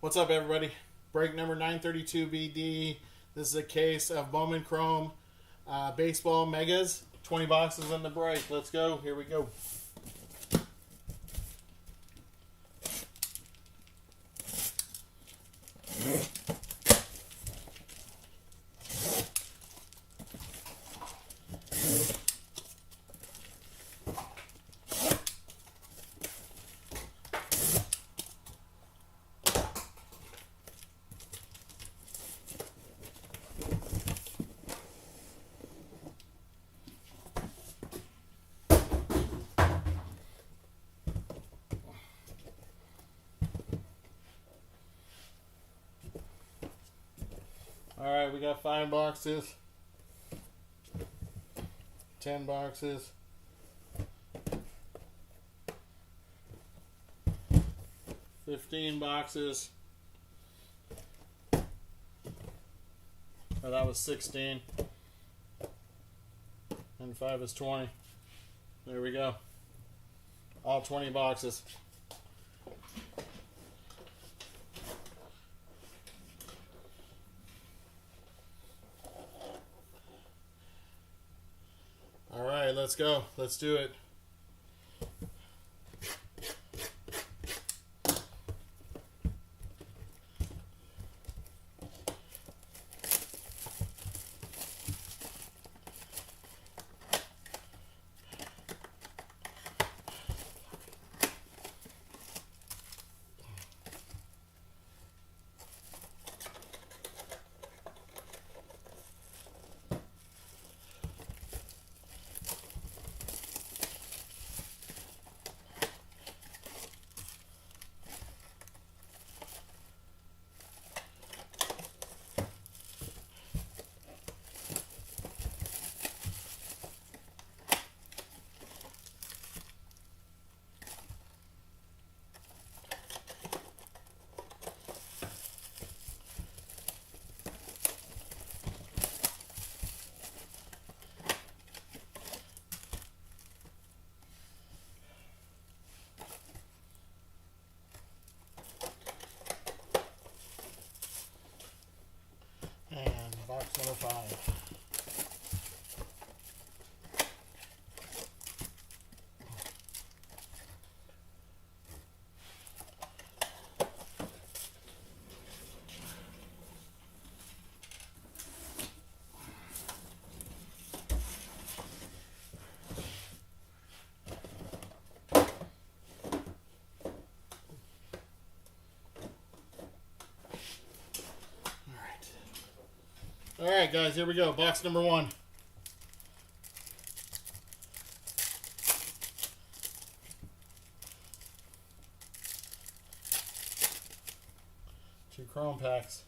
What's up, everybody? Break number 932 BD. This is a case of Bowman Chrome baseball megas. 20 boxes in the break. Let's go. Here we go. Alright, we got 5 boxes, 10 boxes, 15 boxes. Oh, that was 16. And 5 is 20. There we go. All 20 boxes. Alright, let's go. Let's do it. And box number 5. Alright, guys, here we go. Box number 1. Two chrome packs.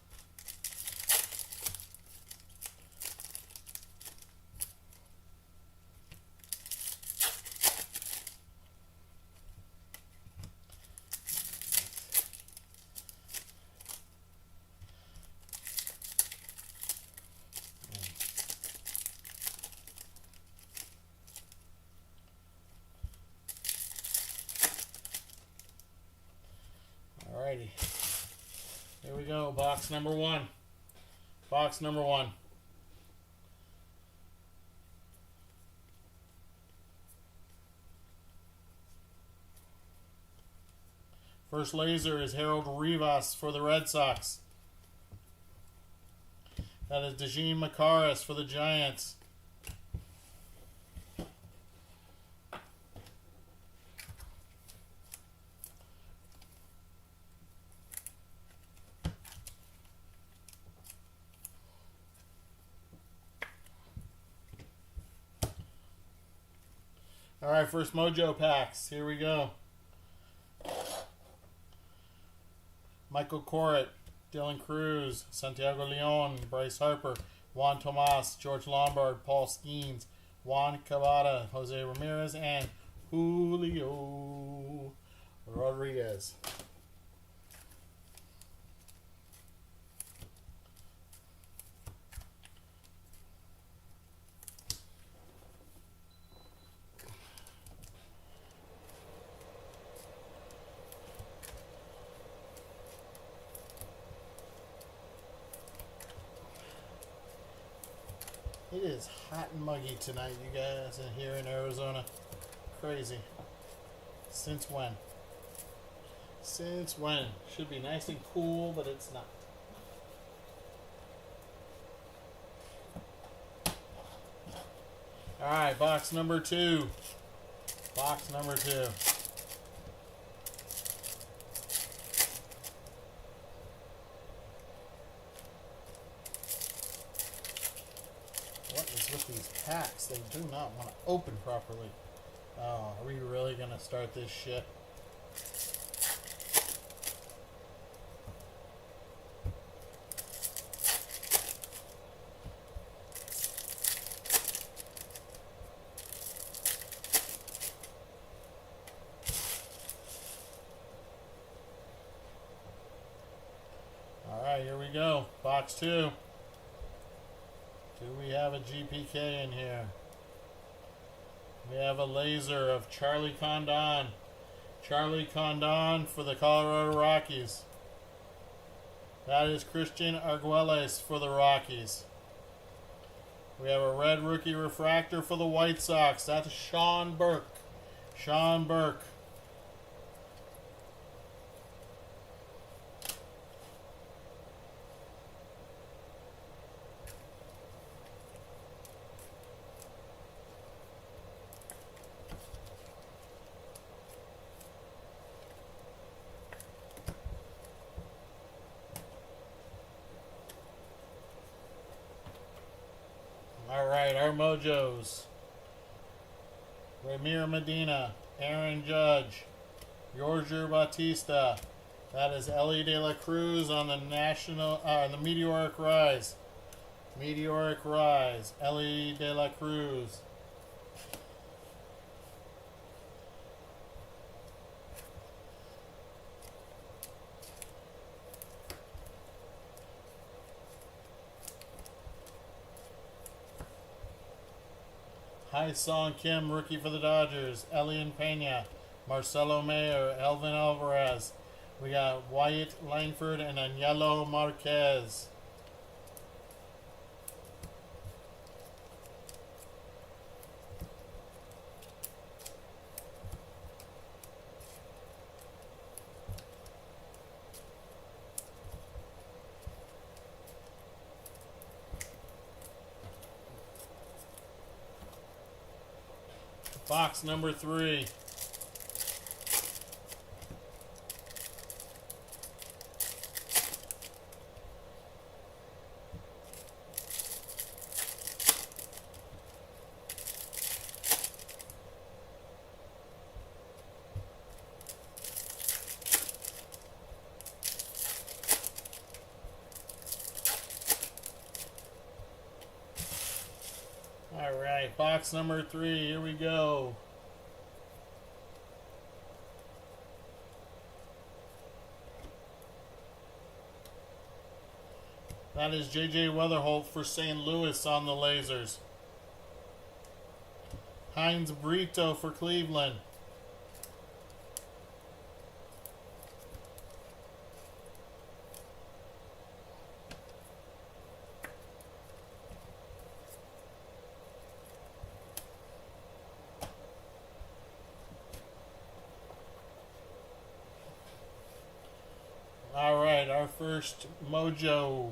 Alrighty. Here we go. Box number 1. Box number 1. First laser is Harold Rivas for the Red Sox. That is Dejean Macaris for the Giants. Alright, first Mojo packs. Here we go. Michael Corrett, Dylan Cruz, Santiago Leon, Bryce Harper, Juan Tomas, George Lombard, Paul Skeens, Juan Cavada, Jose Ramirez, and Julio Rodriguez. It is hot and muggy tonight, you guys, in here in Arizona. Crazy. Since when? Since when? Should be nice and cool, but it's not. Alright, box number 2. Box number 2. What is with these packs? They do not want to open properly. Oh, are we really going to start this shit? Alright, here we go. Box 2. Do we have a GPK in here? We have a laser of Charlie Condon. Charlie Condon for the Colorado Rockies. That is Christian Arguelles for the Rockies. We have a red rookie refractor for the White Sox. That's Sean Burke. Sean Burke. Alright, our mojos. Ramir Medina, Aaron Judge, Yorger Batista. That is Ellie De La Cruz on the the Meteoric Rise. Meteoric Rise, Ellie De La Cruz. Hai-Song Kim, rookie for the Dodgers. Elian Pena, Marcelo Mayer, Elvin Alvarez. We got Wyatt Langford and Añelo Marquez. Box number 3. Alright, box number 3, here we go. That is J.J. Weatherholt for St. Louis on the lasers. Heinz Brito for Cleveland. Alright, our first mojo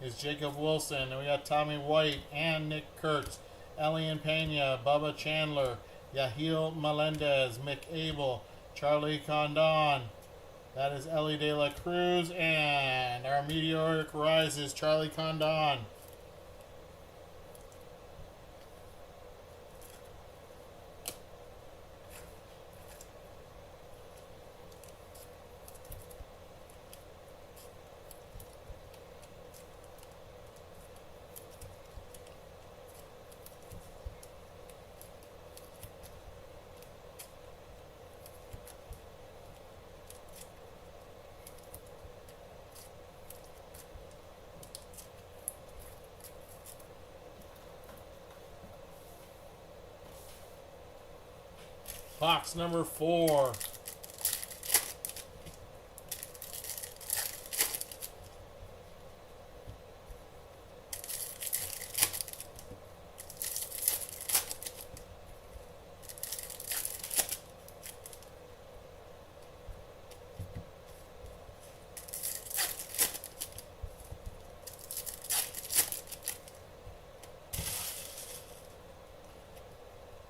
is Jacob Wilson, and we got Tommy White and Nick Kurtz, Elian Pena, Bubba Chandler, Yahil Melendez, Mick Abel, Charlie Condon. That is Ellie De La Cruz, and our Meteoric Rise is Charlie Condon. Box number 4.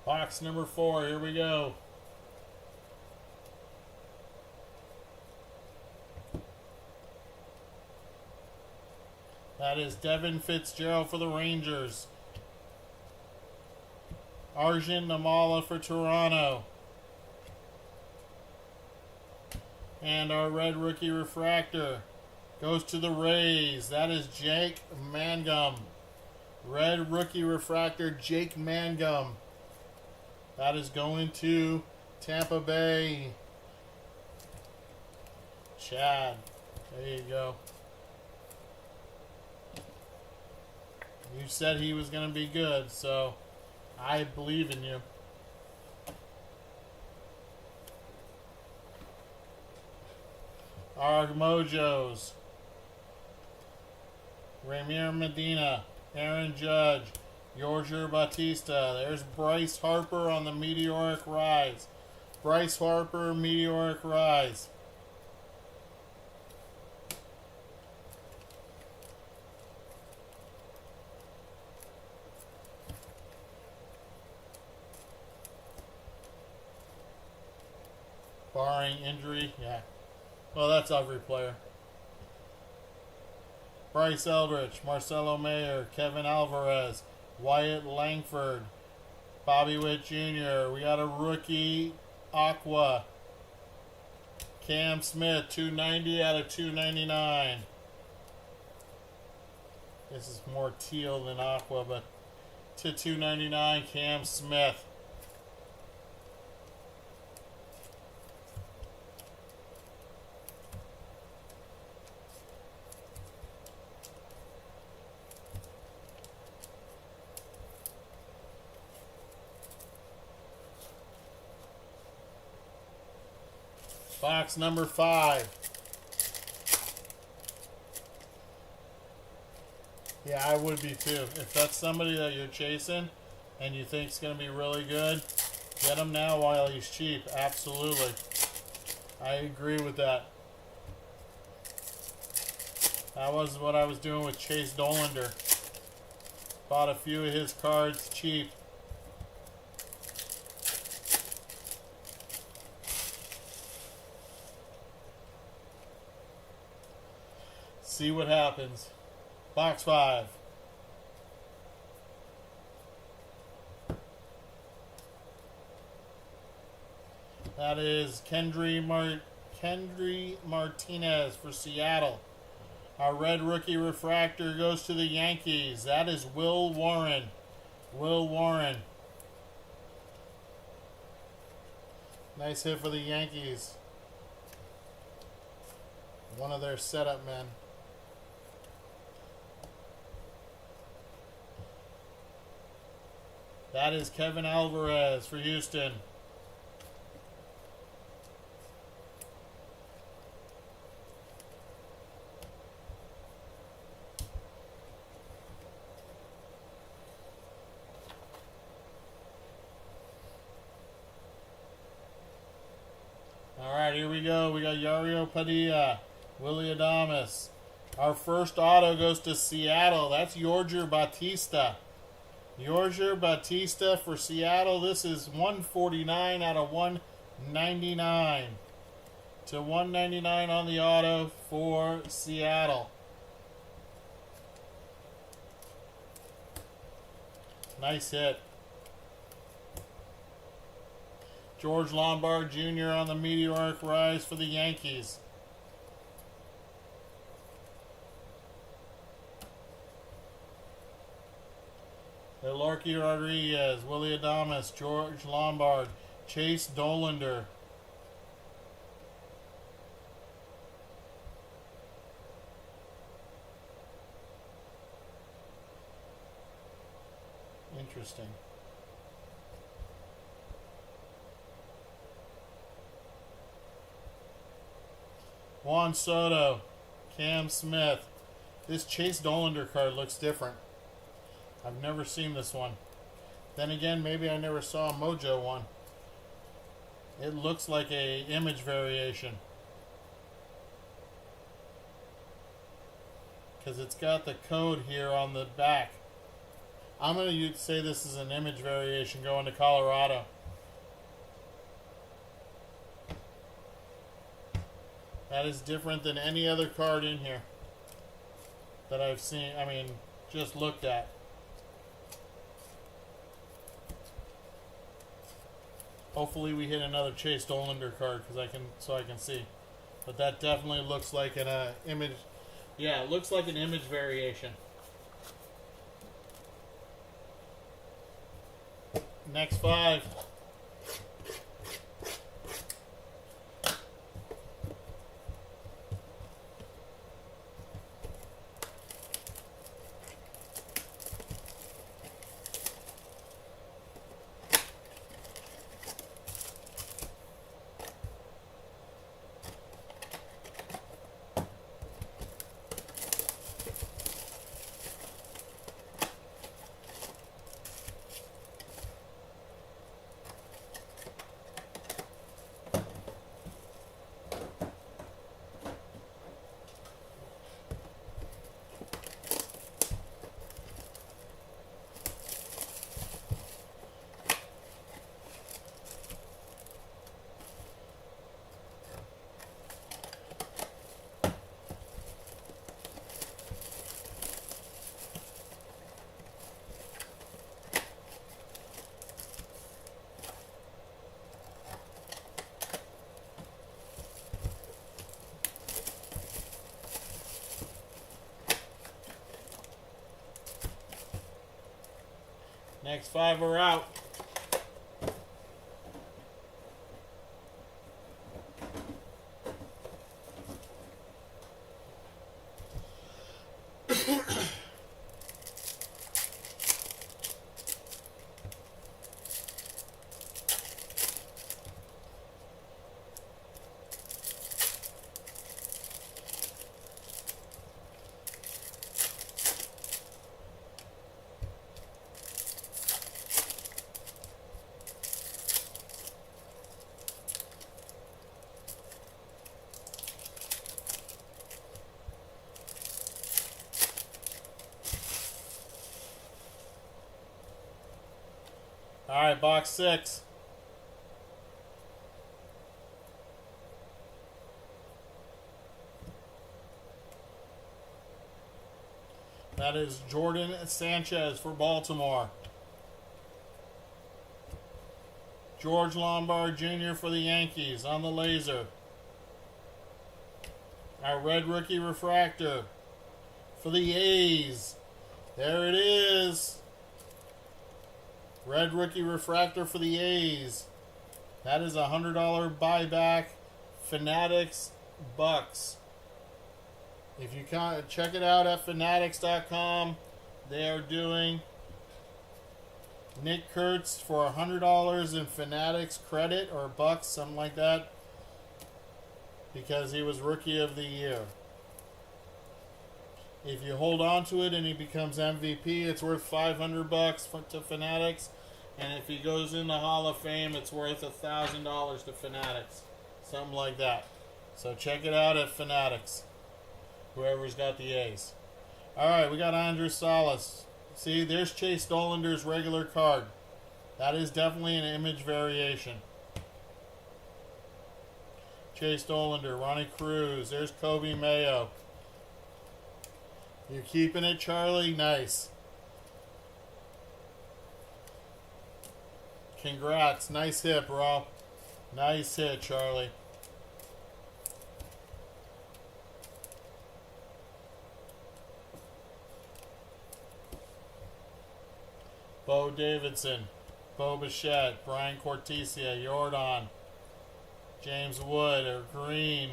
Box number 4. Here we go. That is Devin Fitzgerald for the Rangers. Arjun Namala for Toronto. And our red rookie refractor goes to the Rays. That is Jake Mangum. Red rookie refractor Jake Mangum. That is going to Tampa Bay. Chad. There you go. You said he was going to be good, so I believe in you. Our Mojos. Ramir Medina, Aaron Judge, Yorger Batista. There's Bryce Harper on the meteoric rise. Bryce Harper, meteoric rise. Barring injury, yeah. Well, that's every player. Bryce Eldridge, Marcelo Mayer, Kevin Alvarez, Wyatt Langford, Bobby Witt Jr. We got a rookie, Aqua. Cam Smith, 290 out of 299. This is more teal than Aqua, but to 299, Cam Smith. Box number 5. Yeah, I would be too. If that's somebody that you're chasing and you think is going to be really good, get him now while he's cheap. Absolutely. I agree with that. That was what I was doing with Chase Dolander. Bought a few of his cards cheap. See what happens. Box 5. That is Kendry Martinez for Seattle. Our red rookie refractor goes to the Yankees. That is Will Warren. Will Warren. Nice hit for the Yankees. One of their setup men. That is Kevin Alvarez for Houston. Alright, here we go. We got Yariel Padilla, Willie Adames. Our first auto goes to Seattle. That's Yorger Batista. Yorger Batista for Seattle. This is 149 out of 199. To 199 on the auto for Seattle. Nice hit. George Lombard Jr. on the meteoric rise for the Yankees. Elarky Rodriguez, Willie Adames, George Lombard, Chase Dolander. Interesting. Juan Soto, Cam Smith. This Chase Dolander card looks different. I've never seen this one. Then again, maybe I never saw a Mojo one. It looks like a image variation. Because it's got the code here on the back. I'm going to say this is an image variation going to Colorado. That is different than any other card in here that I've seen. I mean, just looked at. Hopefully we hit another Chase Dolander card so I can see. But that definitely looks like an image. Yeah, it looks like an image variation. Next 5. Next 5 are out. All right, box 6. That is Jordan Sanchez for Baltimore. George Lombard Jr. for the Yankees on the laser. Our red rookie refractor for the A's. There it is. Red rookie refractor for the A's. That is a $100 buyback. Fanatics Bucks. If you check it out at fanatics.com, they are doing Nick Kurtz for $100 in Fanatics credit or bucks, something like that, because he was Rookie of the Year. If you hold on to it and he becomes MVP, it's worth $500 to Fanatics. And if he goes in the Hall of Fame, it's worth $1,000 to Fanatics. Something like that. So check it out at Fanatics. Whoever's got the A's. Alright, we got Andrew Salas. See, there's Chase Dolander's regular card. That is definitely an image variation. Chase Dolander, Ronnie Cruz. There's Kobe Mayo. You keeping it, Charlie? Nice. Congrats. Nice hit, bro. Nice hit, Charlie. Bo Davidson, Bo Bichette, Brian Cortesia, Jordan, James Wood, or Green.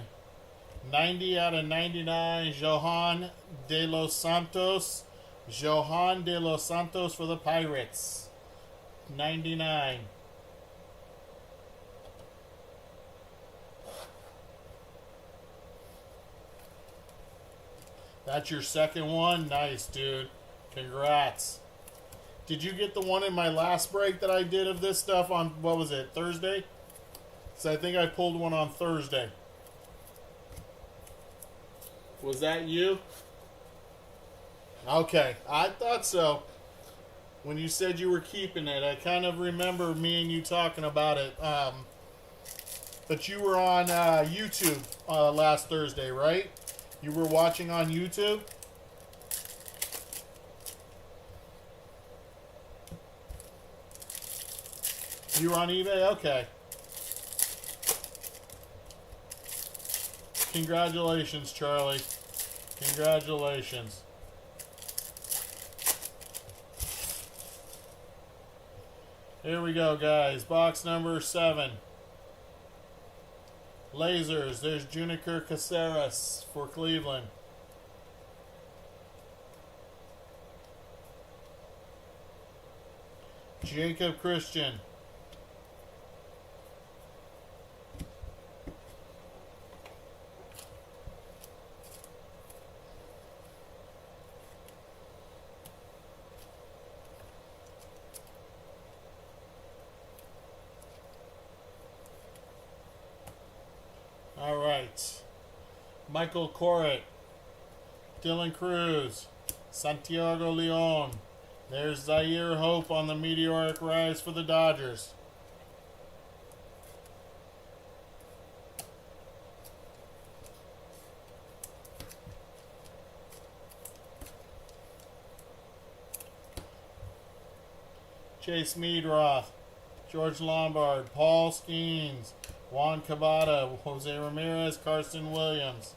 90 out of 99, Johan De Los Santos. Johan De Los Santos for the Pirates. 99. That's your second one? Nice, dude. Congrats. Did you get the one in my last break that I did of this stuff on, what was it, Thursday? So I think I pulled one on Thursday. Was that you? Okay, I thought so. when you said you were keeping it, I kind of remember me and you talking about it. But you were on YouTube last Thursday, right? You were watching on YouTube? You were on eBay? Okay. Congratulations, Charlie. Congratulations. Here we go, guys. Box number 7. Lasers. There's Juniker Caceres for Cleveland. Jacob Christian. All right. Michael Corritt, Dylan Cruz, Santiago Leon. There's Zaire Hope on the meteoric rise for the Dodgers. Chase Meadroth, George Lombard, Paul Skeens, Juan Cabada, Jose Ramirez, Carson Williams.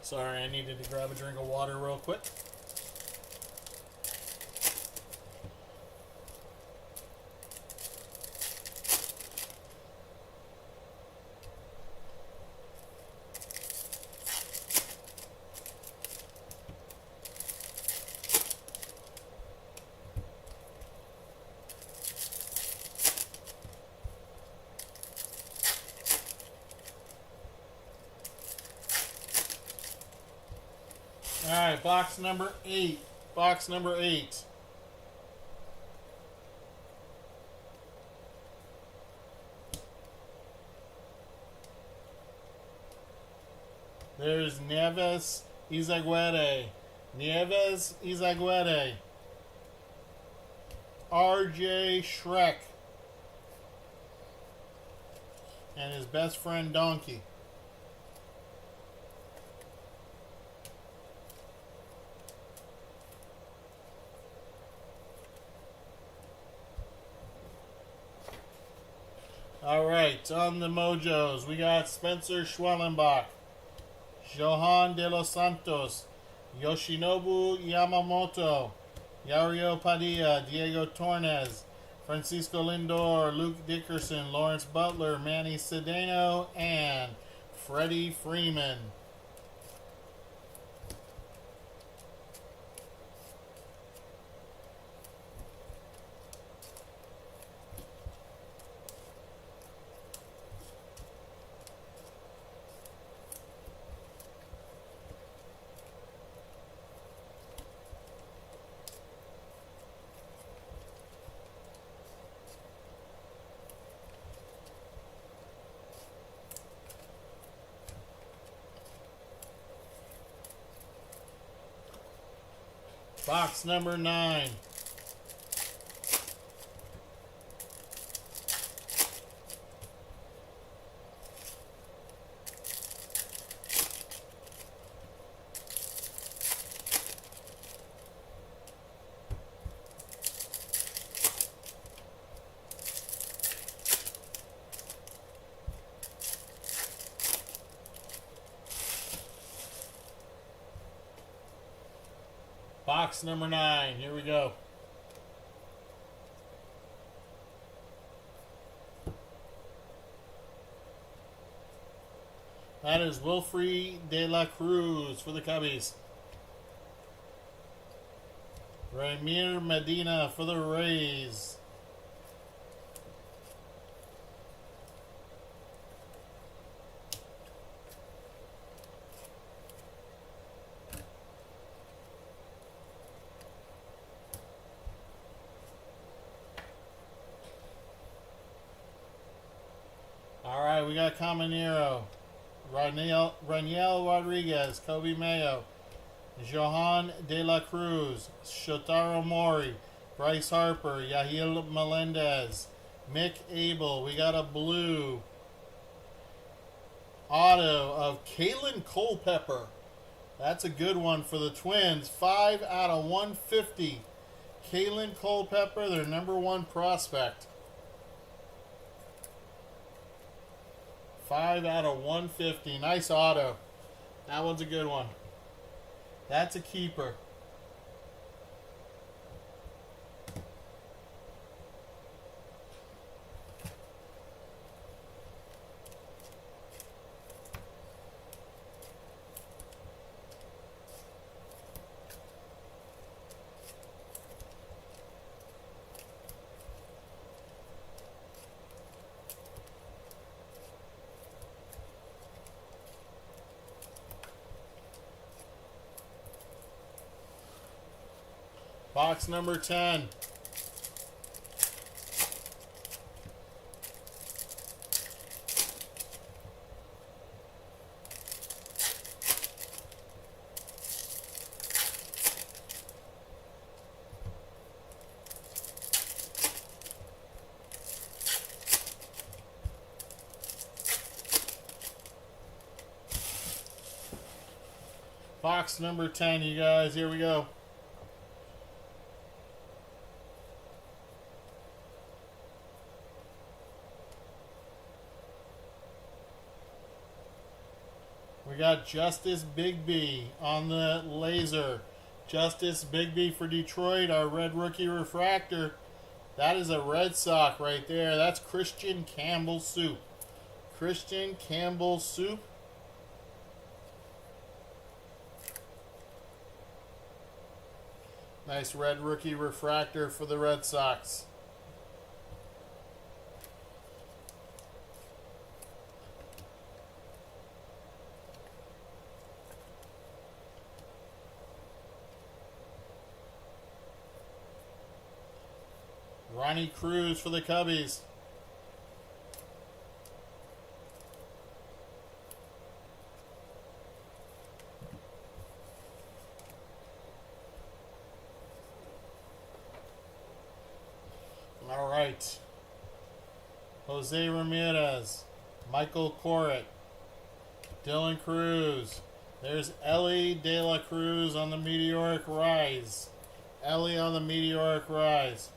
Sorry, I needed to grab a drink of water real quick. Alright, box number 8. Box number 8. There's Nieves Izaguirre. Nieves Izaguirre. RJ Shrek. And his best friend Donkey. Alright, on the Mojos, we got Spencer Schwellenbach, Johan De Los Santos, Yoshinobu Yamamoto, Yario Padilla, Diego Tornes, Francisco Lindor, Luke Dickerson, Lawrence Butler, Manny Cedeno, and Freddie Freeman. Box number 9. Box number 9. Here we go. That is Wilfrey De La Cruz for the Cubbies. Ramir Medina for the Rays. got Caminero, Raniel Rodriguez, Kobe Mayo, Johan De La Cruz, Shotaro Mori, Bryce Harper, Yahil Melendez, Mick Abel. We got a blue auto of Kalen Culpepper. That's a good one for the Twins. 5 out of 150. Kalen Culpepper, their number one prospect. 5 out of 150. Nice auto. That one's a good one. That's a keeper. Box number 10. Box number 10, you guys. Here we go. We got Justice Bigby on the laser. Justice Bigby for Detroit, our red rookie refractor. That is a Red Sox right there. That's Christian Campbell Soup. Christian Campbell Soup. Nice red rookie refractor for the Red Sox. Ronnie Cruz for the Cubbies. All right. Jose Ramirez, Michael Corrett, Dylan Cruz. There's Ellie De La Cruz on the Meteoric Rise. Ellie on the Meteoric Rise.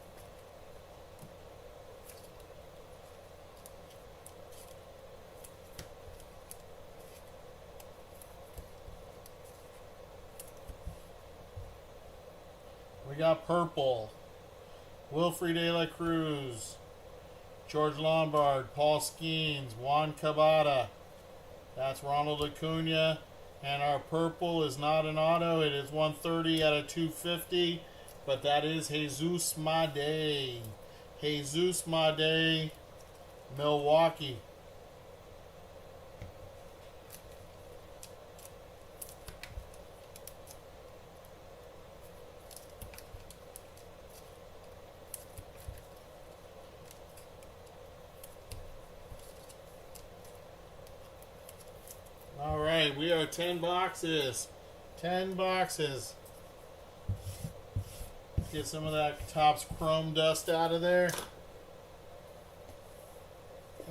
We got purple. Wilfred De La Cruz, George Lombard, Paul Skeens, Juan Cabada. That's Ronald Acuna. And our purple is not an auto. It is 130 out of 250. But that is Jesus Made. Jesus Made, Milwaukee. All right, we are 10 boxes. 10 boxes. Get some of that Topps chrome dust out of there.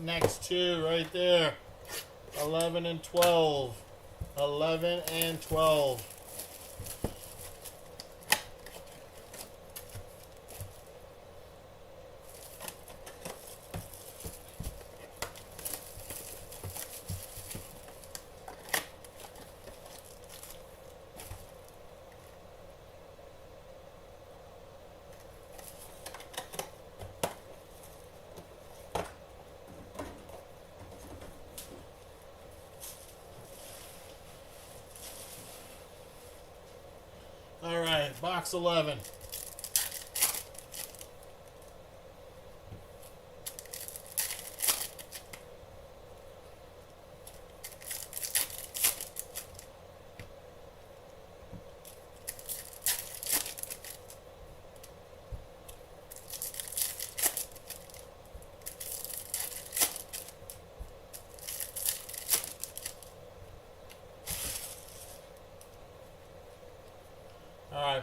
Next two right there. 11 and 12. 11 and 12. All right, box 11.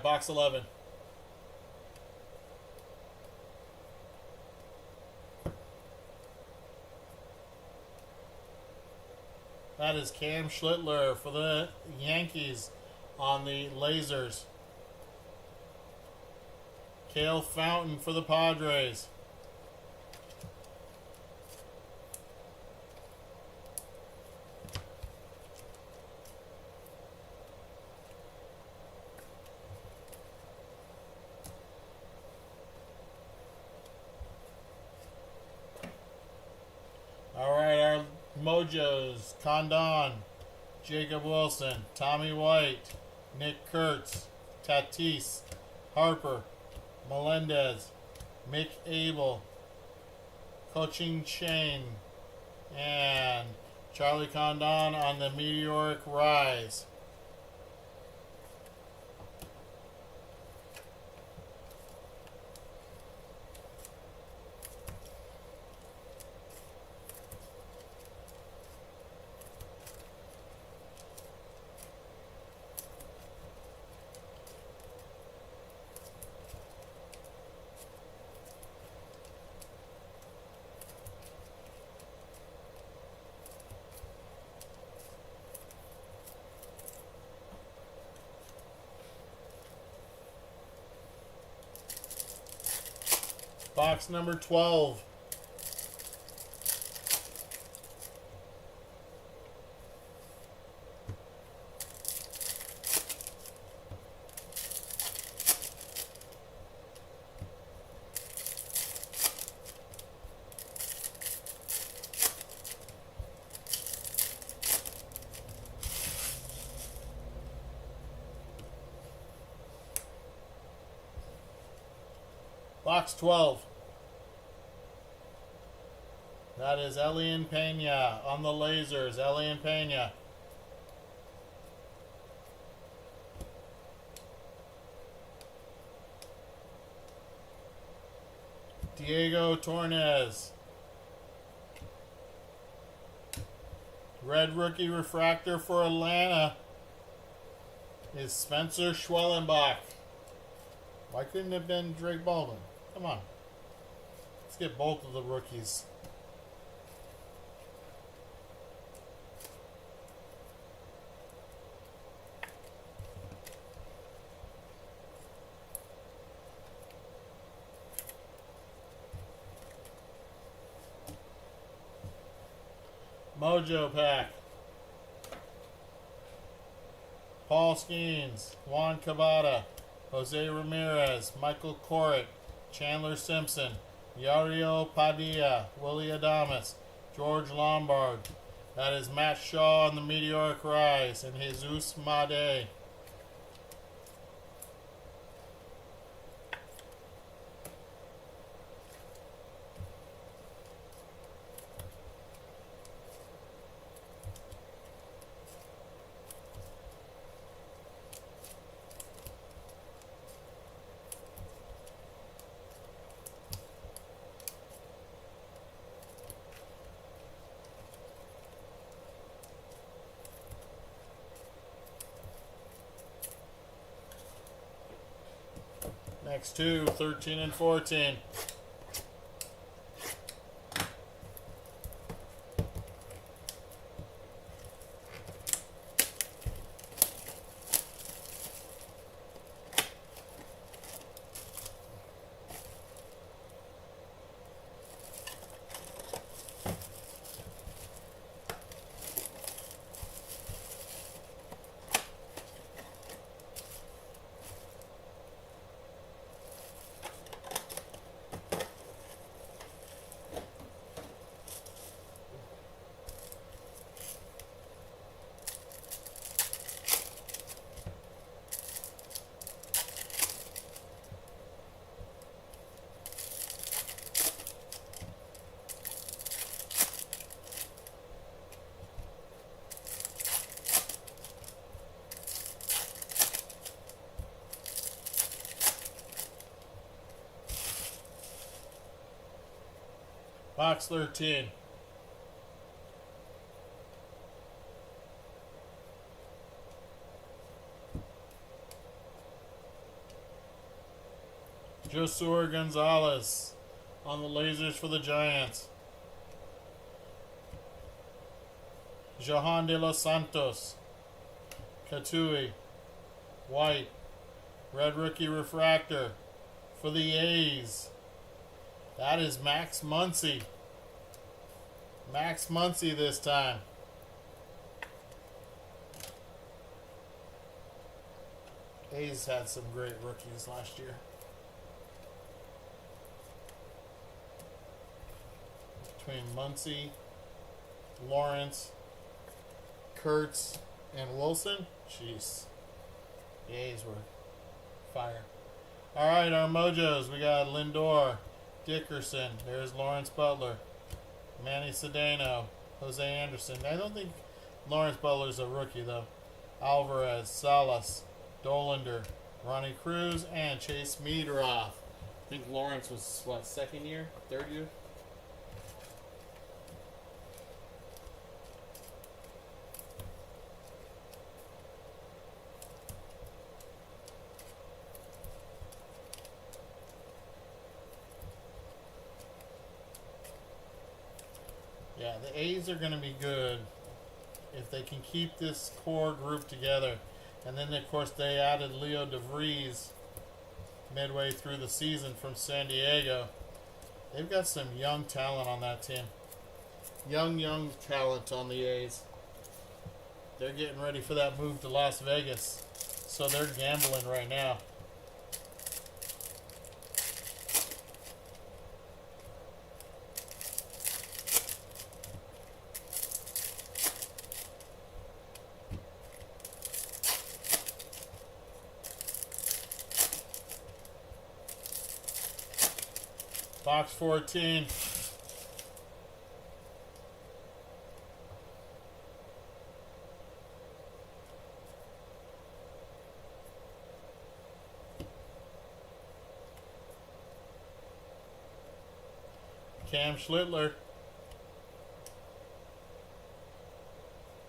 box 11. That is Cam Schlittler for the Yankees on the lasers. Cale Fountain for the Padres. Alright, our Mojos, Condon, Jacob Wilson, Tommy White, Nick Kurtz, Tatis, Harper, Melendez, Mick Abel, Coaching Chain, and Charlie Condon on the Meteoric Rise. Box number 12. Box 12. That is Elian Pena on the lasers. Elian Pena. Diego Torres. Red rookie refractor for Atlanta is Spencer Schwellenbach. Why couldn't it have been Drake Baldwin? Come on. Let's get both of the rookies. Mojo Pack. Paul Skeens, Juan Cavada, Jose Ramirez, Michael Corritt, Chandler Simpson, Yariel Padilla, Willie Adames, George Lombard. That is Matt Shaw on the Meteoric Rise, and Jesus Made. Next two, 13 and 14. Box 13. Josue Gonzalez on the lasers for the Giants. Johan de los Santos. Katui. White. Red rookie refractor for the A's. That is Max Muncy. Max Muncy this time. A's had some great rookies last year. Between Muncy, Lawrence, Kurtz, and Wilson. Jeez. The A's were fire. Alright, our mojos. We got Lindor, Dickerson. There's Lawrence Butler. Manny Cedeno. Jose Anderson. I don't think Lawrence Butler's a rookie, though. Alvarez, Salas, Dolander, Ronnie Cruz, and Chase Meadroff. I think Lawrence was, what, second year? Third year? Yeah, the A's are going to be good if they can keep this core group together. And then, of course, they added Leo DeVries midway through the season from San Diego. They've got some young talent on that team. Young talent on the A's. They're getting ready for that move to Las Vegas. So they're gambling right now. Box 14. Cam Schlittler.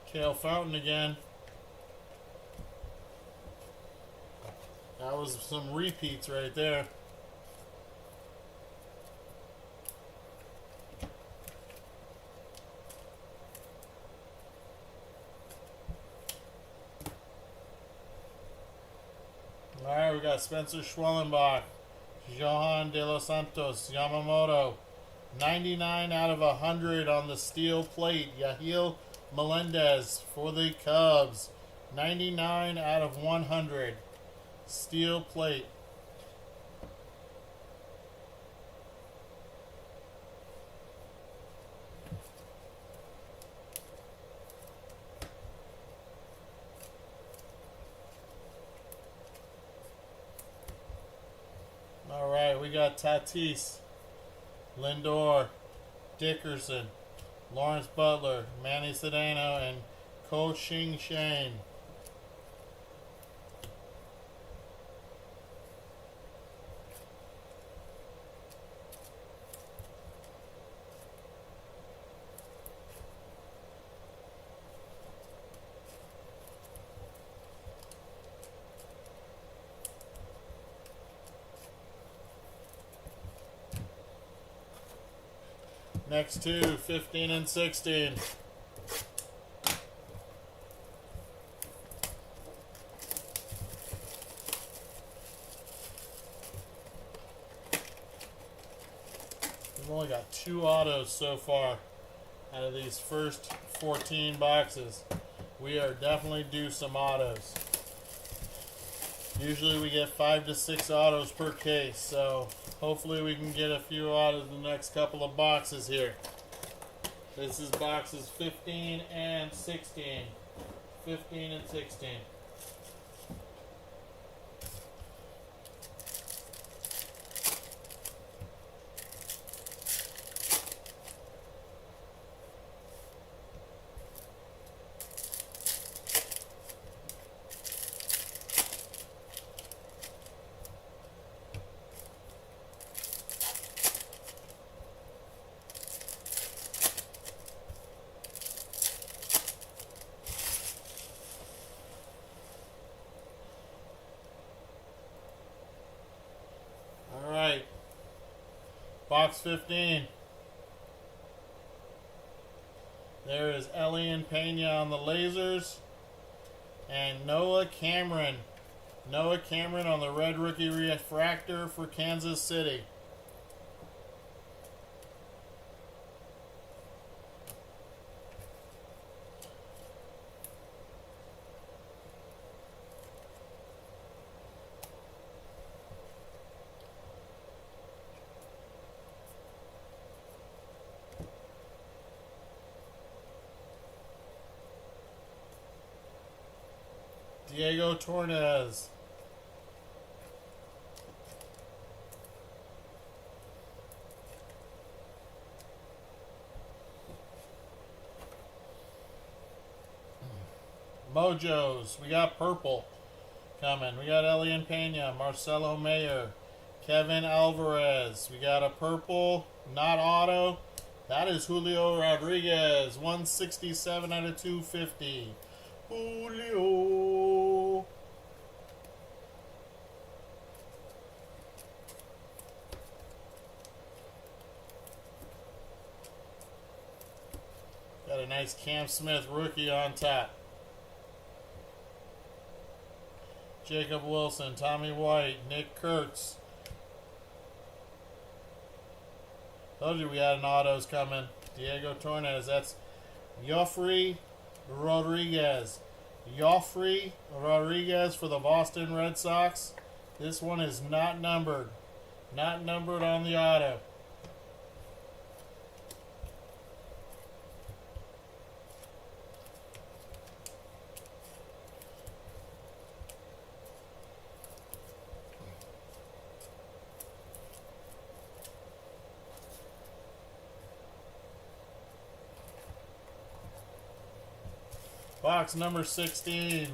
Cale Fountain again. That was some repeats right there. Alright, we got Spencer Schwellenbach, Johan de los Santos, Yamamoto, 99 out of 100 on the steel plate, Yahil Melendez for the Cubs, 99 out of 100, steel plate. Alright, we got Tatis, Lindor, Dickerson, Lawrence Butler, Manny Cedeno, and Ko Shing Shane. Next two, 15 and 16. We've only got 2 autos so far out of these first 14 boxes. We are definitely due some autos. Usually we get 5 to 6 autos per case, so hopefully we can get a few autos in the next couple of boxes here. This is boxes 15 and 16. 15 and 16. Box 15. There is Elian Pena on the lasers. And Noah Cameron. Noah Cameron on the red rookie refractor for Kansas City. Diego Torres. Mojos. We got purple coming. We got Elian Pena, Marcelo Mayer, Kevin Alvarez. We got a purple, not auto. That is Julio Rodriguez. 167 out of 250. Julio. Got a nice Cam Smith rookie on top. Jacob Wilson, Tommy White, Nick Kurtz. Told you we had an autos coming. Diego Torres. That's Joffrey Rodriguez. Joffrey Rodriguez for the Boston Red Sox. This one is not numbered. Not numbered on the auto. Box number 16.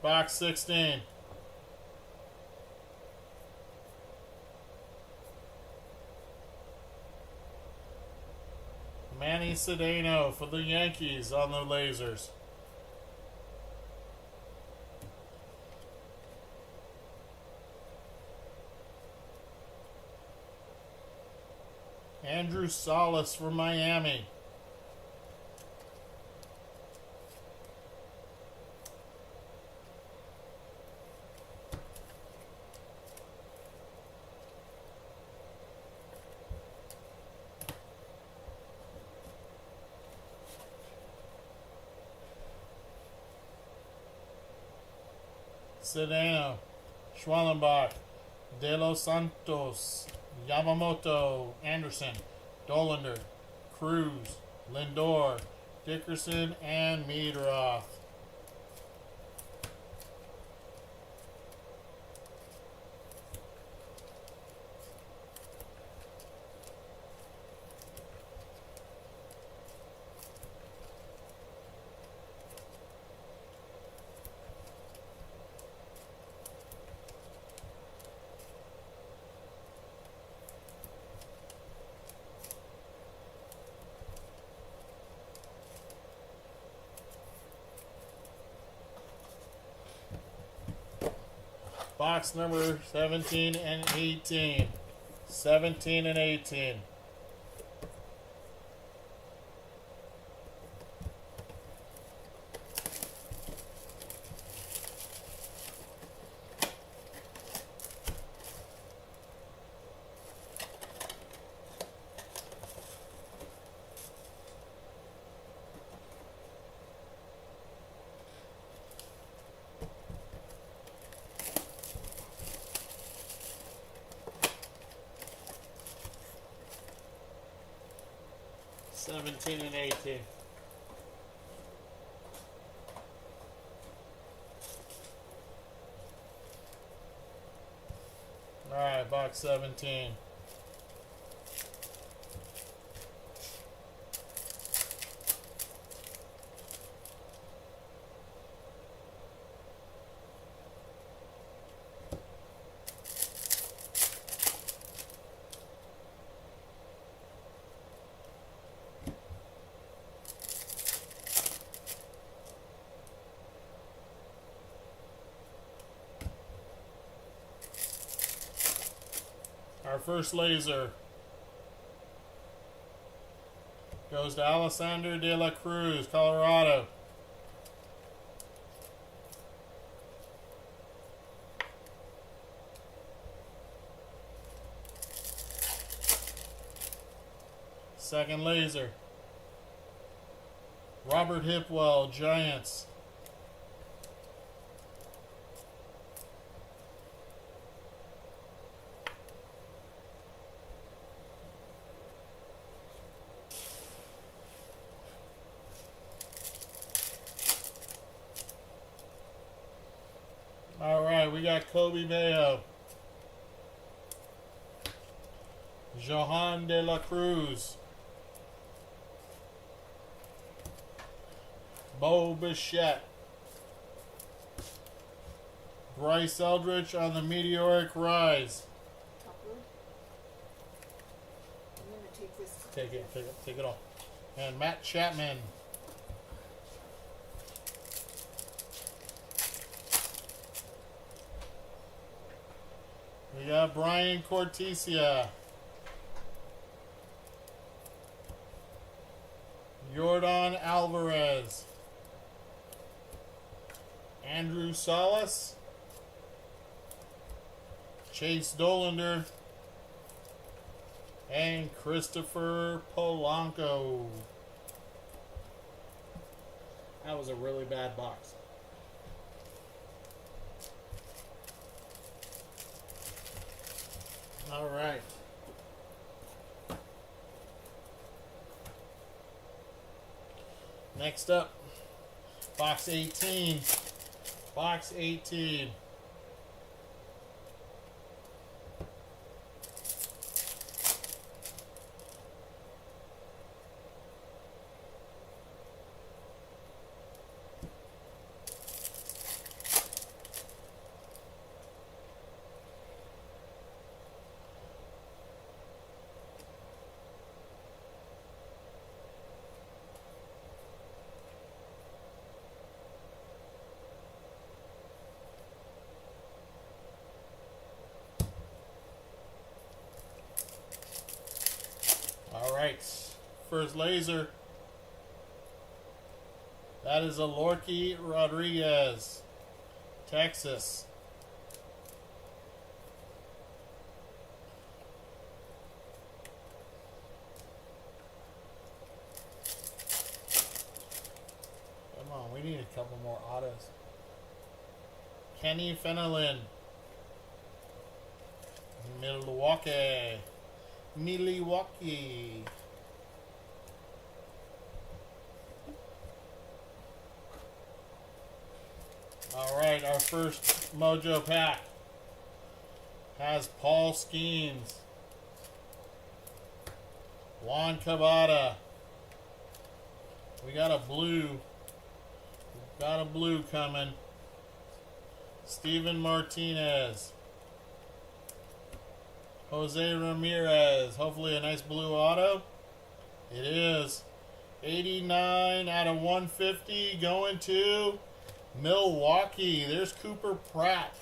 Box 16. Manny Cedeno for the Yankees on the lasers. Andrew Salas for Miami. Cedeno, Schwallenbach, De Los Santos, Yamamoto, Anderson, Dollander, Cruz, Lindor, Dickerson, and Meadroth. Box number 17 and 18. 17 and 18. Seventeen and 18. All right, box 17. first laser goes to Alexander de la Cruz, Colorado. Second laser, Robert Hipwell, Giants. All right, we got Kobe Mayo, Johan de la Cruz, Bo Bichette, Bryce Eldridge on the meteoric rise. I'm going to take this. Take it all. And Matt Chapman. We got Brian Cortesia, Jordan Alvarez, Andrew Salas, Chase Dolander, and Christopher Polanco. That was a really bad box. All right. Next up, box 18. Box 18. All right, first laser. That is a Lorky Rodriguez, Texas. Come on, we need a couple more autos. Kenny Fenelon, Milwaukee. All right, our first Mojo pack has Paul Skeens, Juan Cabada. We got a blue. Coming. Steven Martinez. Jose Ramirez. Hopefully a nice blue auto. It is. 89 out of 150 going to Milwaukee. There's Cooper Pratt.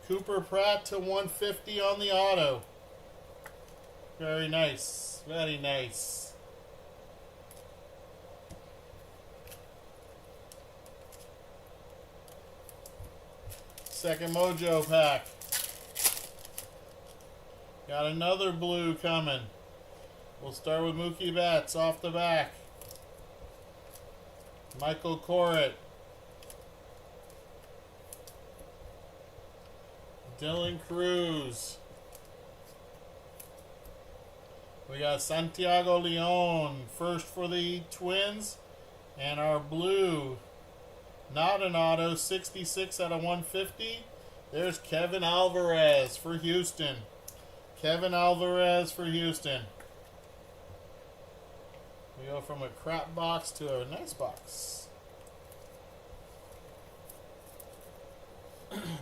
Cooper Pratt to 150 on the auto. Very nice. Very nice. Second Mojo pack. Got another blue coming. We'll start with Mookie Betts off the back. Michael Corrett. Dylan Cruz. We got Santiago Leon first for the Twins. And our blue, not an auto, 66 out of 150. There's Kevin Alvarez for Houston. Kevin Alvarez for Houston. We go from a crap box to a nice box.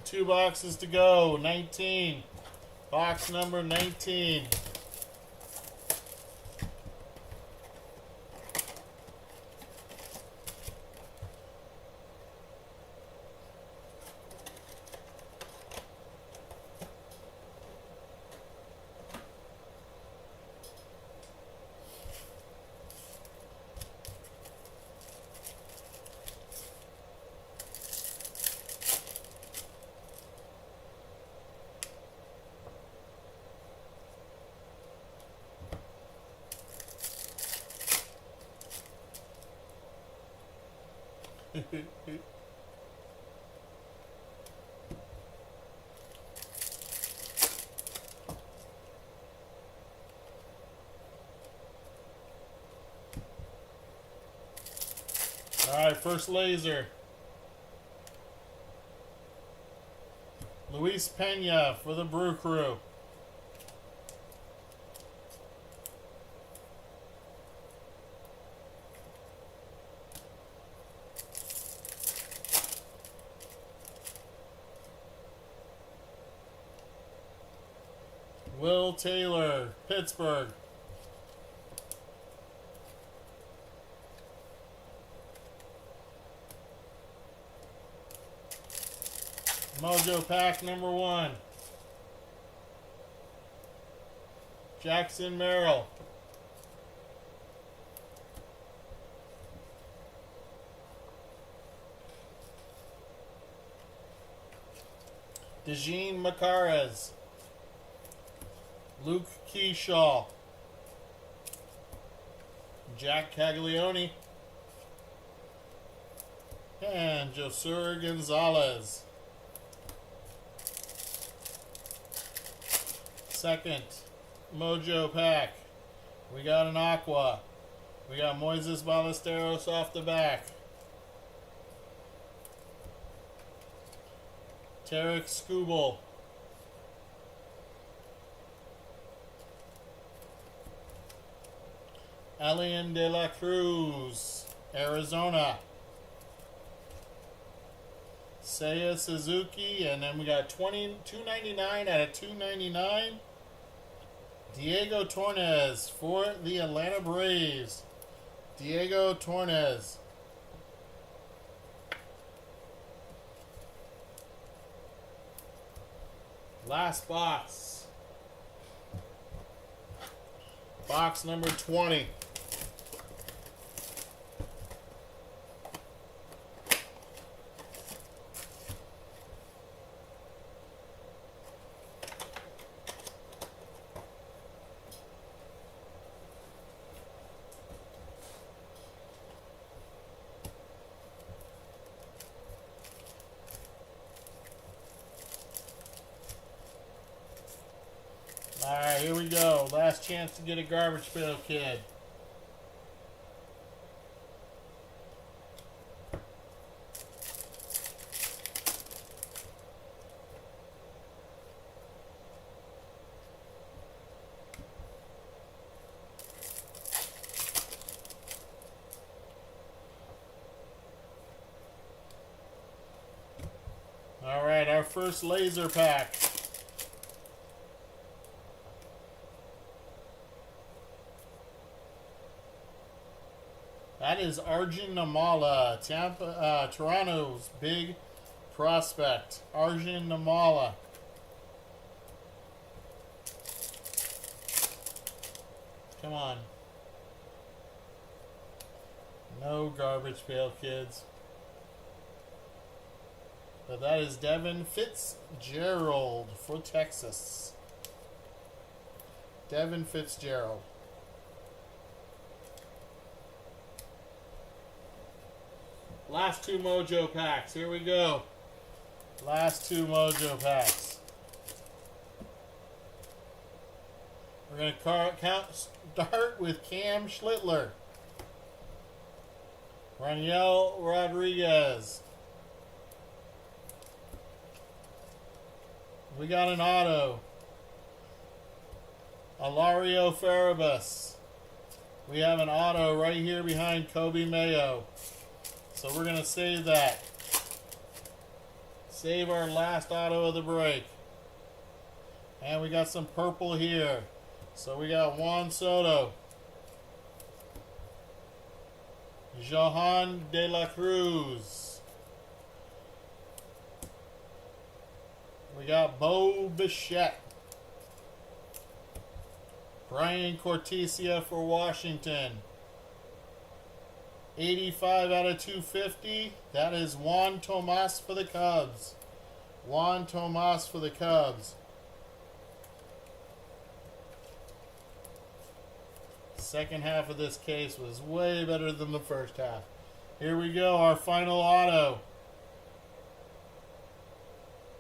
2 boxes to go. 19. Box number 19. Alright, first laser. Luis Pena for the Brew Crew. Will Taylor, Pittsburgh. Mojo pack number 1. Jackson Merrill. Dejean Macarez. Luke Keyshaw. Jack Caglione. And Josur Gonzalez. Second Mojo pack. We got an Aqua. We got Moises Ballesteros off the back. Tarek Skubal. Elian De La Cruz, Arizona. Seiya Suzuki, and then we got $2.99 out of $2.99. Diego Torres for the Atlanta Braves. Diego Torres. Last box. Box number 20. Alright, here we go. Last chance to get a Garbage Pail Kid. Alright, our first laser pack. That is Arjun Namala, Toronto's big prospect. Arjun Namala. Come on. No Garbage Pail Kids. But that is Devin Fitzgerald for Texas. Devin Fitzgerald. Last two Mojo packs. Here we go. Last two Mojo packs. We're going to start with Cam Schlittler. Raniel Rodriguez. We got an auto. Alario Farabus. We have an auto right here behind Kobe Mayo. So we're going to save that. Save our last auto of the break. And we got some purple here. So we got Juan Soto. Johan De La Cruz. We got Bo Bichette. Brian Cortesia for Washington. 85 out of 250. That is Juan Tomas for the Cubs. Juan Tomas for the Cubs. Second half of this case was way better than the first half. Here Here we go, our final auto.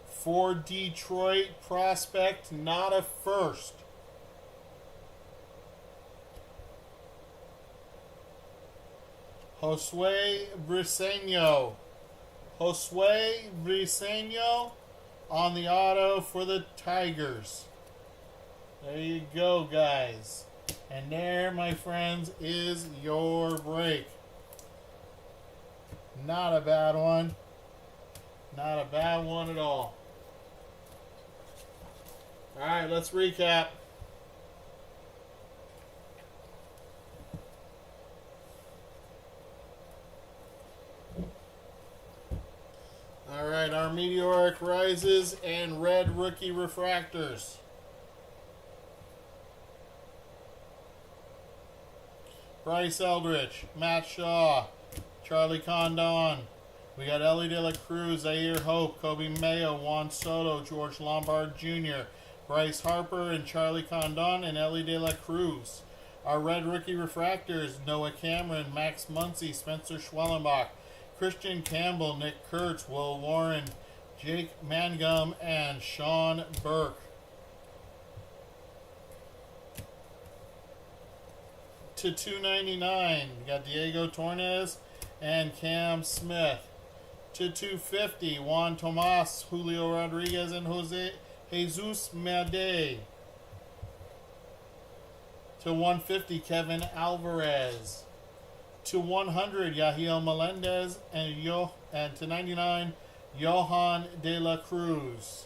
For Detroit prospect, not a first. Josue Briseño. Josue Briseño on the auto for the Tigers. There you go, guys. And there, my friends, is your break. Not a bad one. Not a bad one at all. All right, let's recap. All right, our Meteoric Rises and Red Rookie Refractors. Bryce Eldridge, Matt Shaw, Charlie Condon. We got Ellie De La Cruz, Zaire Hope, Kobe Mayo, Juan Soto, George Lombard Jr., Bryce Harper, and Charlie Condon, and Ellie De La Cruz. Our Red Rookie Refractors, Noah Cameron, Max Muncy, Spencer Schwellenbach, Christian Campbell, Nick Kurtz, Will Warren, Jake Mangum, and Sean Burke. To 299, we got Diego Torres and Cam Smith. To 250, Juan Tomas, Julio Rodriguez, and Jesus Mede. To 150, Kevin Alvarez. To 100, Yahiel Melendez, and to 99, Johan De La Cruz.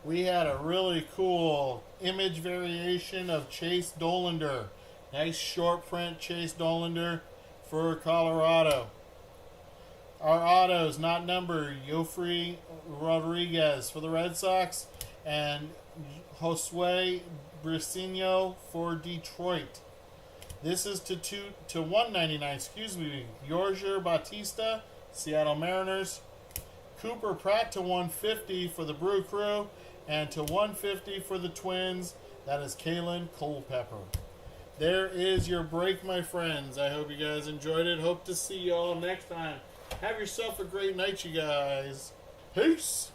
We had a really cool image variation of Chase Dollander. Nice short print Chase Dollander for Colorado. Our autos not numbered, Yofri Rodriguez for the Red Sox and Josue Briseño for Detroit. This is to 199, excuse me, Yorger Batista, Seattle Mariners. Cooper Pratt to 150 for the Brew Crew, and to 150 for the Twins, that is Kalen Culpepper. There is your break, my friends. I hope you guys enjoyed it. Hope to see you all next time. Have yourself a great night, you guys. Peace.